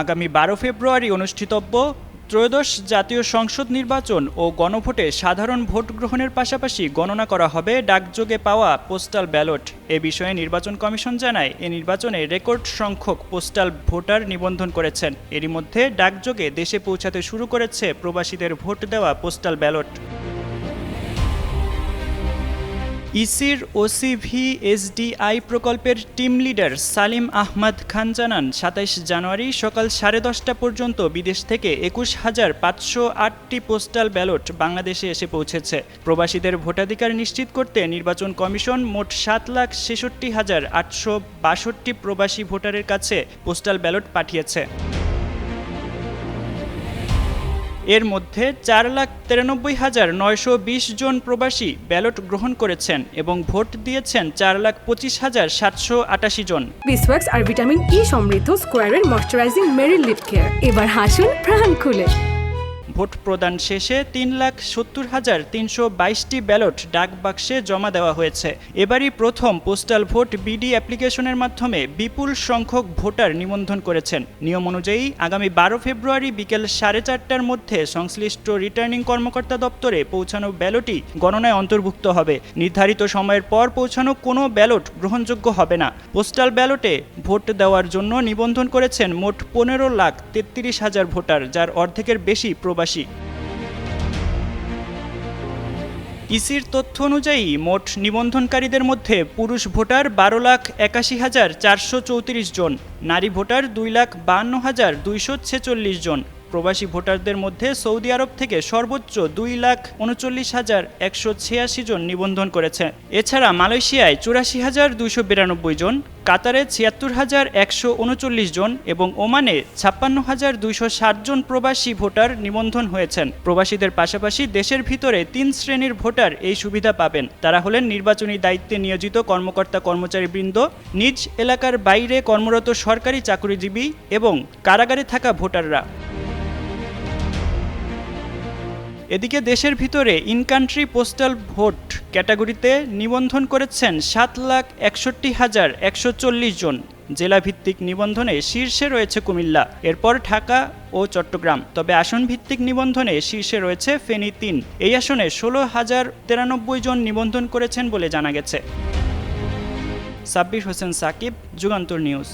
আগামী 12 ফেব্রুয়ারি অনুষ্ঠিতব্য ত্রয়োদশ জাতীয় সংসদ নির্বাচন ও গণভোটে সাধারণ ভোট গ্রহণের পাশাপাশি গণনা করা হবে ডাকযোগে পাওয়া পোস্টাল ব্যালট। এ বিষয়ে নির্বাচন কমিশন জানায়, এ নির্বাচনে রেকর্ড সংখ্যক পোস্টাল ভোটার নিবন্ধন করেছেন। এরই মধ্যে ডাকযোগে দেশে পৌঁছাতে শুরু করেছে প্রবাসীদের ভোট দেওয়া পোস্টাল ব্যালট। ইসির OCVSDI প্রকল্পের টিম লিডার সালিম আহমদ খান জানান, ২৭ জানুয়ারি সকাল 10:30 পর্যন্ত বিদেশ থেকে ২১,৫০৮টি পোস্টাল ব্যালট বাংলাদেশে এসে পৌঁছেছে। প্রবাসীদের ভোটাধিকার নিশ্চিত করতে নির্বাচন কমিশন মোট ৭,৬৬,৮৬২ প্রবাসী ভোটারের কাছে পোস্টাল ব্যালট পাঠিয়েছে। এর মধ্যে ৪,৯৩,৯২০ জন প্রবাসী ব্যালট গ্রহণ করেছেন এবং ভোট দিয়েছেন ৪,২৫,৭৮৮ জন। বিসওয়াক্স আর ভিটামিন ই সমৃদ্ধ স্কোয়ারের ময়শ্চারাইজিং মেরিল লিপ কেয়ার, এবার হাসুন প্রাণ খুলে। ভোট প্রদান শেষে ৩,৭০,৩২২টি ব্যালট ডাক বাক্সে জমা দেওয়া হয়েছে। এবারই প্রথম পোস্টাল ভোট বিডি অ্যাপ্লিকেশনের মাধ্যমে বিপুল সংখ্যক ভোটার নিবন্ধন করেছেন। নিয়ম অনুযায়ী আগামী 12 ফেব্রুয়ারি বিকেল 4:30টার মধ্যে সংশ্লিষ্ট রিটার্নিং কর্মকর্তা দপ্তরে পৌঁছানো ব্যালটই গণনায় অন্তর্ভুক্ত হবে। নির্ধারিত সময়ের পর পৌঁছানো কোনো ব্যালট গ্রহণযোগ্য হবে না। পোস্টাল ব্যালটে ভোট দেওয়ার জন্য নিবন্ধন করেছেন মোট 15,33,000 ভোটার, যার অর্ধেকের বেশি প্রবাসী। ইসির তথ্য অনুযায়ী মোট নিবন্ধনকারীদের মধ্যে পুরুষ ভোটার 12,81,434 জন, নারী ভোটার 2,52,246 জন। প্রবাসী ভোটারদের মধ্যে সৌদি আরব থেকে সর্বোচ্চ 2,39,186 জন নিবন্ধন করেছে। এছাড়া মালয়েশিয়ায় 84,292 জন, কাতারে 76,139 জন এবং ওমানে 56,260 জন প্রবাসী ভোটার নিবন্ধন হয়েছেন। প্রবাসীদের পাশাপাশি দেশের ভিতরে 3 শ্রেণীর ভোটার এই সুবিধা পাবেন। তারা হলেন নির্বাচনী দায়িত্বে নিয়োজিত কর্মকর্তা কর্মচারীবৃন্দ, নিজ এলাকার বাইরে কর্মরত সরকারি চাকরিজীবী এবং কারাগারে থাকা ভোটাররা। এদিকে দেশের ভিতরে ইনকান্ট্রি পোস্টাল ভোট ক্যাটাগরিতে নিবন্ধন করেছেন 7,61,140 জন। জেলাভিত্তিক নিবন্ধনে শীর্ষে রয়েছে কুমিল্লা, এরপর ঢাকা ও চট্টগ্রাম। তবে আসন ভিত্তিক নিবন্ধনে শীর্ষে রয়েছে ফেনী 3। এই আসনে 16,093 জন নিবন্ধন করেছেন বলে জানা গেছে। সাব্বির হোসেন সাকিব, যুগান্তর নিউজ।